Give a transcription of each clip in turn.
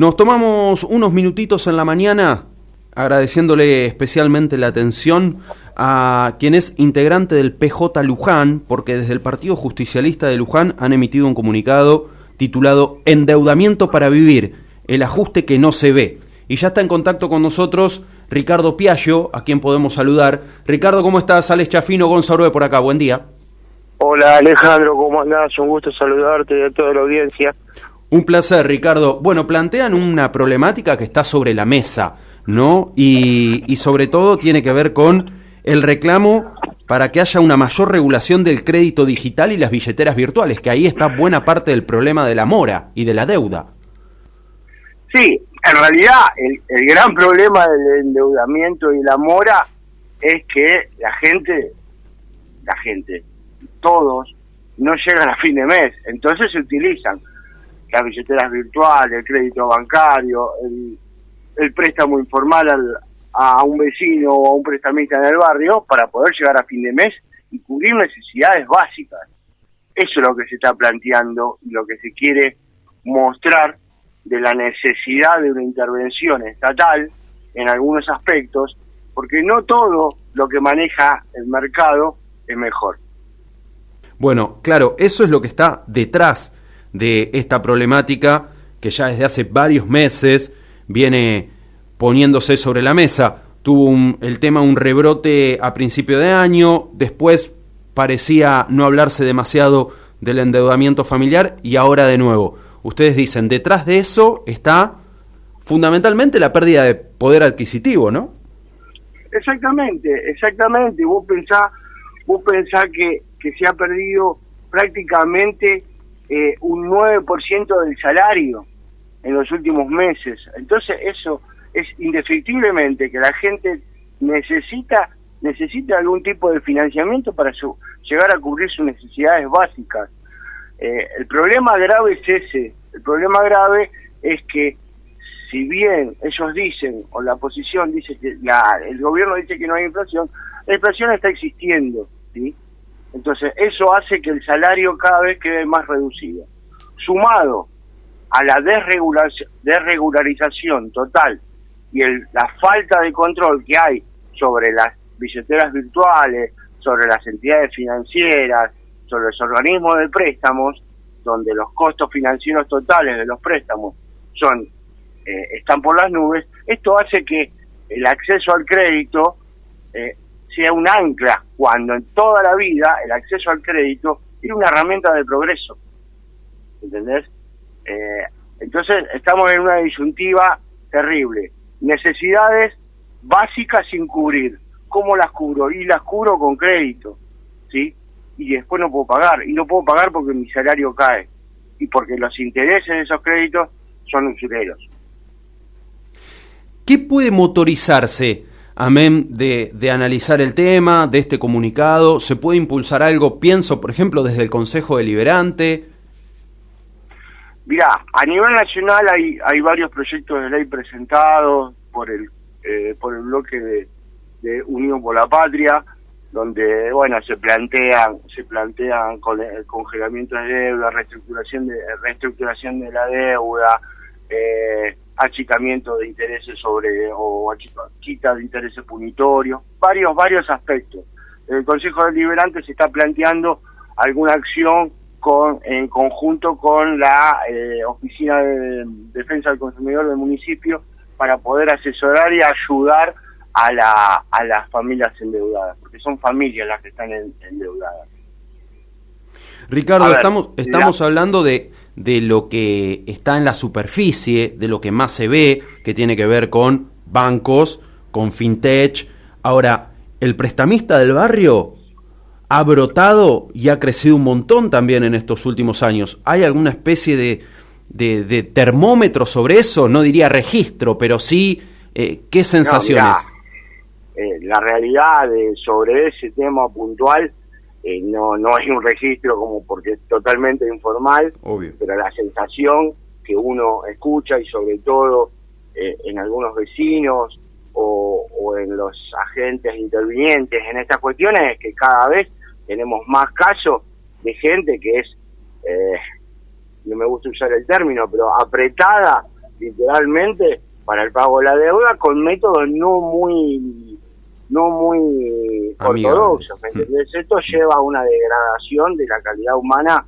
Nos tomamos unos minutitos en la mañana agradeciéndole especialmente la atención a quien es integrante del PJ Luján, porque desde el Partido Justicialista de Luján han emitido un comunicado titulado Endeudamiento para vivir, el ajuste que no se ve. Y ya está en contacto con nosotros Ricardo Piaggio, a quien podemos saludar. Ricardo, ¿cómo estás? Alex Chafino, Gonzalo Orbe por acá, buen día. Hola Alejandro, ¿cómo andás? Un gusto saludarte y a toda la audiencia. Un placer, Ricardo. Bueno, plantean una problemática que está sobre la mesa, ¿no? Y sobre todo tiene que ver con el reclamo para que haya una mayor regulación del crédito digital y las billeteras virtuales, que ahí está buena parte del problema de la mora y de la deuda. Sí, en realidad el gran problema del endeudamiento y la mora es que la gente, todos, no llegan a fin de mes, entonces se utilizan las billeteras virtuales, el crédito bancario, el préstamo informal a un vecino o a un prestamista en el barrio para poder llegar a fin de mes y cubrir necesidades básicas. Eso es lo que se está planteando y lo que se quiere mostrar de la necesidad de una intervención estatal en algunos aspectos, porque no todo lo que maneja el mercado es mejor. Bueno, claro, eso es lo que está detrás de esta problemática que ya desde hace varios meses viene poniéndose sobre la mesa. Tuvo el tema un rebrote a principio de año, después parecía no hablarse demasiado del endeudamiento familiar y ahora de nuevo. Ustedes dicen, detrás de eso está fundamentalmente la pérdida de poder adquisitivo, ¿no? Exactamente. Vos pensás que se ha perdido prácticamente un 9% del salario en los últimos meses. Entonces eso es indefectiblemente que la gente necesita algún tipo de financiamiento para llegar a cubrir sus necesidades básicas. El problema grave es ese. El problema grave es que si bien ellos dicen, o la oposición dice que el gobierno dice que no hay inflación, la inflación está existiendo, ¿sí? Entonces eso hace que el salario cada vez quede más reducido. Sumado a la desregularización total y la falta de control que hay sobre las billeteras virtuales, sobre las entidades financieras, sobre los organismos de préstamos, donde los costos financieros totales de los préstamos están por las nubes, esto hace que el acceso al crédito sea un ancla, cuando en toda la vida el acceso al crédito es una herramienta de progreso. ¿Entendés? Entonces estamos en una disyuntiva terrible. Necesidades básicas sin cubrir. ¿Cómo las cubro? Y las cubro con crédito, ¿sí? Y después no puedo pagar. Y no puedo pagar porque mi salario cae. Y porque los intereses de esos créditos son usureros. ¿Qué puede motorizarse, amén, de analizar el tema, de este comunicado? ¿Se puede impulsar algo? Pienso, por ejemplo, desde el Consejo Deliberante. Mirá, a nivel nacional hay varios proyectos de ley presentados por el bloque de Unión por la Patria, donde se plantean con el congelamiento de deuda, reestructuración de la deuda, achicamiento de intereses quita de intereses punitorios, varios aspectos. El Consejo Deliberante se está planteando alguna acción en conjunto con la Oficina de Defensa del Consumidor del municipio para poder asesorar y ayudar a las familias endeudadas, porque son familias las que están endeudadas. Ricardo, estamos hablando de lo que está en la superficie, de lo que más se ve, que tiene que ver con bancos, con fintech. Ahora, el prestamista del barrio ha brotado y ha crecido un montón también en estos últimos años. ¿Hay alguna especie de termómetro sobre eso? No diría registro, pero sí, ¿qué sensaciones? No, la realidad sobre ese tema puntual no hay un registro porque es totalmente informal. Obvio. Pero la sensación que uno escucha y sobre todo en algunos vecinos o en los agentes intervinientes en estas cuestiones es que cada vez tenemos más casos de gente que es, no me gusta usar el término, pero apretada literalmente, para el pago de la deuda con métodos no muy ortodoxos, ¿me entendés? Esto lleva a una degradación de la calidad humana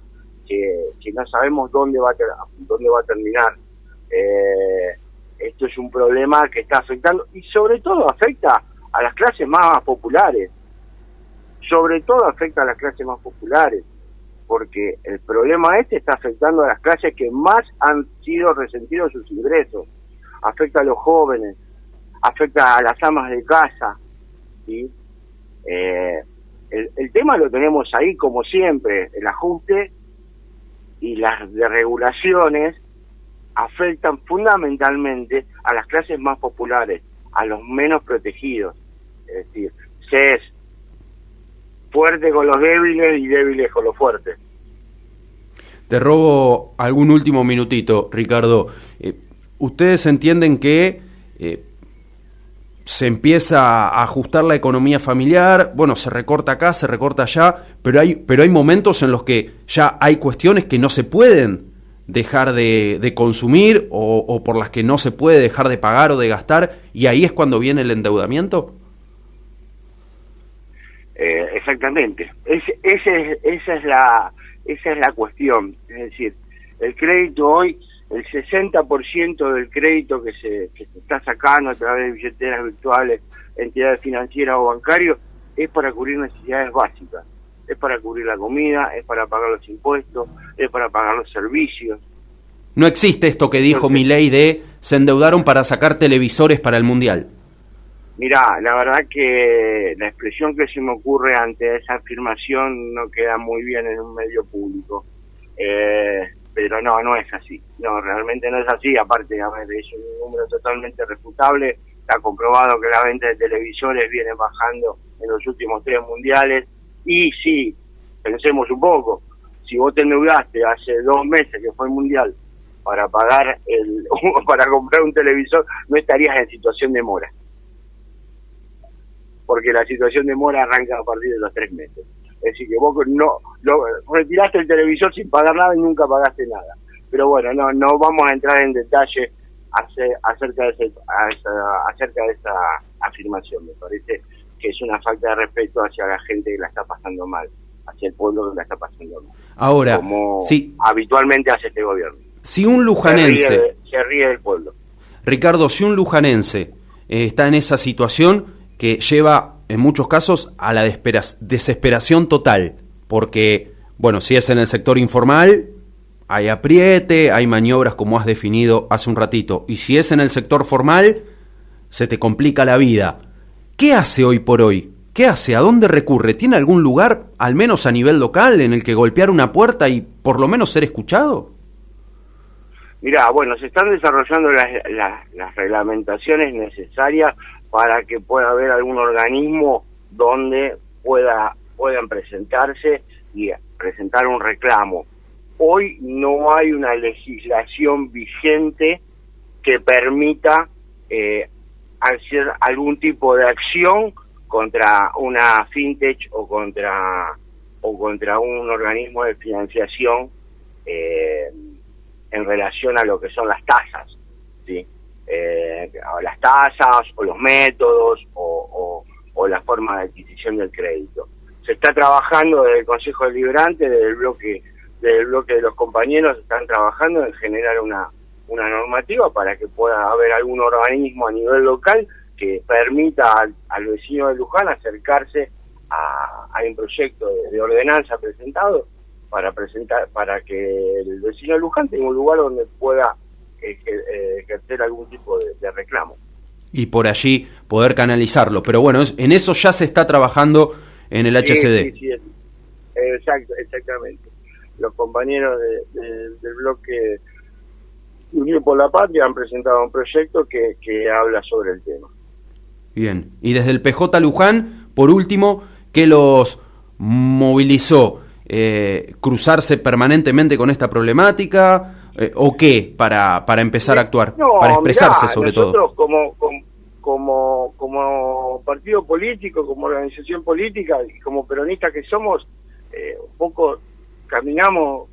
que no sabemos dónde va a terminar. Esto es un problema que está afectando, y sobre todo afecta a las clases más populares, porque el problema está afectando a las clases que más han sido resentidos sus ingresos, afecta a los jóvenes, afecta a las amas de casa, ¿sí? El tema lo tenemos ahí como siempre, el ajuste y las desregulaciones afectan fundamentalmente a las clases más populares, a los menos protegidos. Es decir, se es fuerte con los débiles y débiles con los fuertes. Te robo algún último minutito, Ricardo. ¿Ustedes entienden que se empieza a ajustar la economía familiar? Bueno, se recorta acá, se recorta allá, pero hay momentos en los que ya hay cuestiones que no se pueden dejar de consumir o por las que no se puede dejar de pagar o de gastar, y ahí es cuando viene el endeudamiento. Exactamente, esa es la cuestión. Es decir, el crédito hoy, el 60% del crédito que se está sacando a través de billeteras virtuales, entidades financieras o bancarios, es para cubrir necesidades básicas. Es para cubrir la comida, es para pagar los impuestos, es para pagar los servicios. No existe esto que dijo Milei de se endeudaron para sacar televisores para el Mundial. Mirá, la verdad que la expresión que se me ocurre ante esa afirmación no queda muy bien en un medio público. Pero no es así. No, realmente no es así. Aparte, a ver, es un número totalmente refutable. Está comprobado que la venta de televisores viene bajando en los últimos 3 mundiales. Y sí, pensemos un poco, si vos te endeudaste hace 2 meses que fue el mundial para pagar para comprar un televisor, no estarías en situación de mora, porque la situación de mora arranca a partir de los 3 meses. Es decir, que vos retiraste el televisor sin pagar nada y nunca pagaste nada. Pero bueno, no vamos a entrar en detalle acerca de esa afirmación. Me parece que es una falta de respeto hacia la gente que la está pasando mal, hacia el pueblo que la está pasando mal. Ahora, como sí, habitualmente hace este gobierno. Si un lujanense... Se ríe del pueblo. Ricardo, si un lujanense está en esa situación que lleva, en muchos casos, a la desesperación total, porque, bueno, si es en el sector informal, hay apriete, hay maniobras como has definido hace un ratito, y si es en el sector formal, se te complica la vida. ¿Qué hace hoy por hoy? ¿Qué hace? ¿A dónde recurre? ¿Tiene algún lugar, al menos a nivel local, en el que golpear una puerta y por lo menos ser escuchado? Mirá, bueno, se están desarrollando las reglamentaciones necesarias para que pueda haber algún organismo donde puedan presentarse y presentar un reclamo. Hoy no hay una legislación vigente que permita hacer algún tipo de acción contra una fintech o contra un organismo de financiación en relación a lo que son las tasas, ¿sí? Las tasas o los métodos o la forma de adquisición del crédito. Se está trabajando desde el Consejo Deliberante, desde el bloque de los compañeros, están trabajando en generar una normativa para que pueda haber algún organismo a nivel local que permita al vecino de Luján acercarse a un proyecto de ordenanza presentado para que el vecino de Luján tenga un lugar donde pueda ejercer algún tipo de reclamo. Y por allí poder canalizarlo. Pero bueno, en eso ya se está trabajando en el HCD. Sí, exactamente. Los compañeros del bloque Unión por la Patria han presentado un proyecto que habla sobre el tema. Bien. Y desde el PJ Luján, por último, ¿qué los movilizó? ¿Cruzarse permanentemente con esta problemática? ¿O qué? Para empezar a actuar, para expresarse, sobre todo. Nosotros como partido político, como organización política y como peronistas que somos, un poco tratamos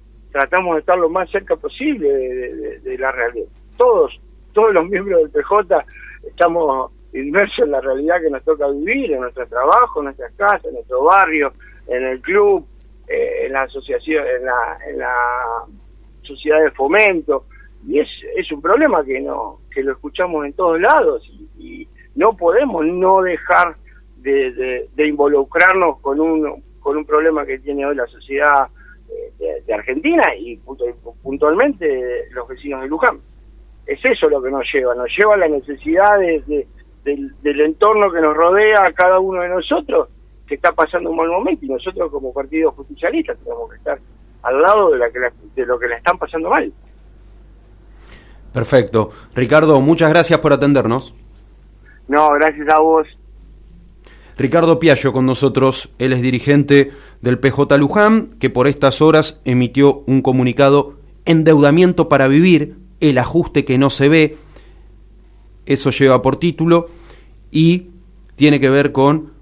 de estar lo más cerca posible de la realidad. Todos todos los miembros del PJ estamos inmersos en la realidad que nos toca vivir, en nuestro trabajo, en nuestras casas, en nuestro barrio, en el club, en la asociación, en la sociedad de fomento, y es un problema que lo escuchamos en todos lados, y no podemos no dejar de involucrarnos con un problema que tiene hoy la sociedad de Argentina y puntualmente los vecinos de Luján. Es eso lo que nos lleva a la necesidad del entorno que nos rodea a cada uno de nosotros, que está pasando un mal momento, y nosotros como partido justicialista tenemos que estar al lado de lo que la están pasando mal. Perfecto. Ricardo, muchas gracias por atendernos. No, gracias a vos. Ricardo Piaggio con nosotros, él es dirigente del PJ Luján, que por estas horas emitió un comunicado: endeudamiento para vivir, el ajuste que no se ve. Eso lleva por título y tiene que ver con,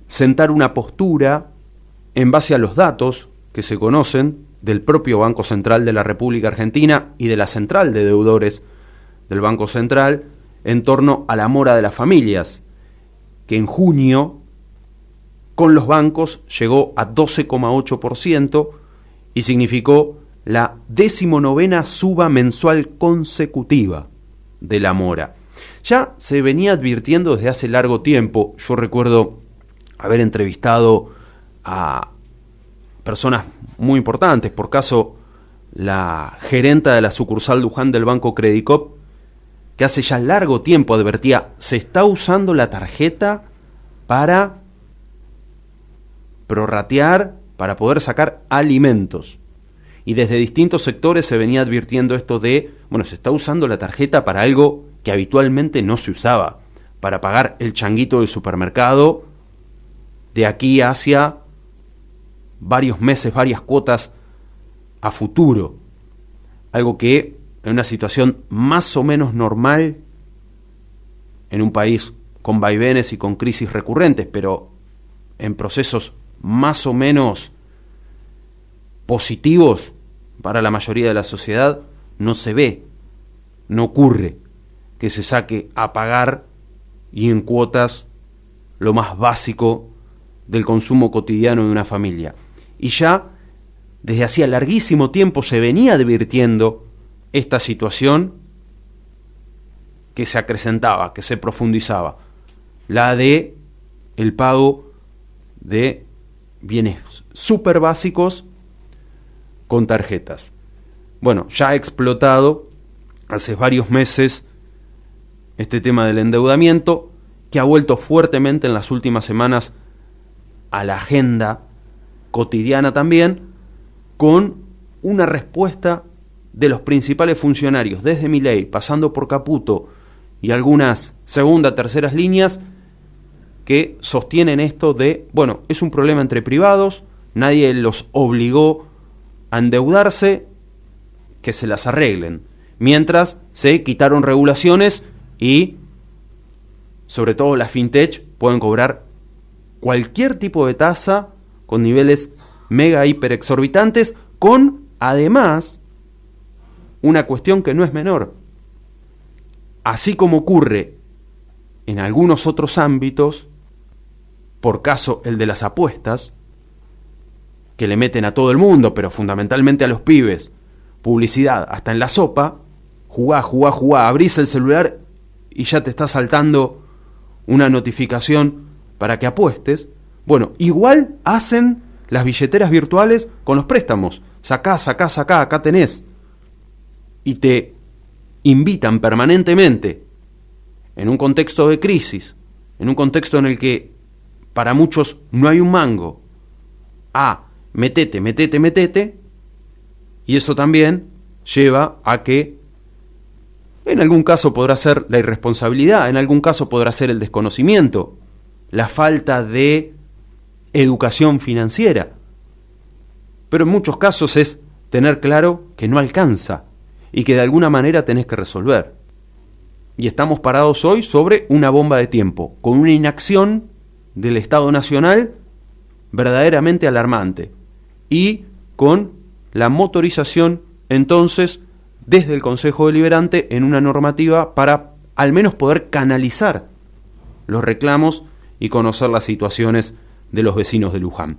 sentar una postura en base a los datos que se conocen del propio Banco Central de la República Argentina y de la Central de Deudores del Banco Central en torno a la mora de las familias, que en junio con los bancos llegó a 12,8% y significó la 19ª suba mensual consecutiva de la mora. Ya se venía advirtiendo desde hace largo tiempo. Yo recuerdo haber entrevistado a personas muy importantes, por caso la gerenta de la sucursal Luján del Banco Credicop, que hace ya largo tiempo advertía: se está usando la tarjeta para prorratear, para poder sacar alimentos. Y desde distintos sectores se venía advirtiendo esto de, se está usando la tarjeta para algo que habitualmente no se usaba, para pagar el changuito del supermercado de aquí hacia varios meses, varias cuotas a futuro. Algo que en una situación más o menos normal, en un país con vaivenes y con crisis recurrentes, pero en procesos más o menos positivos para la mayoría de la sociedad, no se ve, no ocurre que se saque a pagar y en cuotas lo más básico del consumo cotidiano de una familia. Y ya desde hacía larguísimo tiempo se venía advirtiendo esta situación que se acrecentaba, que se profundizaba, la de el pago de bienes súper básicos con tarjetas. Ya ha explotado hace varios meses este tema del endeudamiento, que ha vuelto fuertemente en las últimas semanas a la agenda cotidiana también, con una respuesta de los principales funcionarios, desde Milei, pasando por Caputo y algunas segunda, terceras líneas, que sostienen esto de, es un problema entre privados, nadie los obligó a endeudarse, que se las arreglen, mientras se quitaron regulaciones y, sobre todo las fintech, pueden cobrar cualquier tipo de tasa con niveles mega hiper exorbitantes, con además una cuestión que no es menor. Así como ocurre en algunos otros ámbitos, por caso el de las apuestas, que le meten a todo el mundo, pero fundamentalmente a los pibes, publicidad hasta en la sopa, jugá, abrís el celular y ya te está saltando una notificación para que apuestes. Igual hacen las billeteras virtuales con los préstamos. Sacá, acá tenés. Y te invitan permanentemente, en un contexto de crisis, en un contexto en el que para muchos no hay un mango, a metete, y eso también lleva a que en algún caso podrá ser la irresponsabilidad, en algún caso podrá ser el desconocimiento, la falta de educación financiera, pero en muchos casos es tener claro que no alcanza y que de alguna manera tenés que resolver. Y estamos parados hoy sobre una bomba de tiempo, con una inacción del Estado Nacional verdaderamente alarmante, y con la motorización entonces desde el Consejo Deliberante en una normativa para al menos poder canalizar los reclamos y conocer las situaciones de los vecinos de Luján.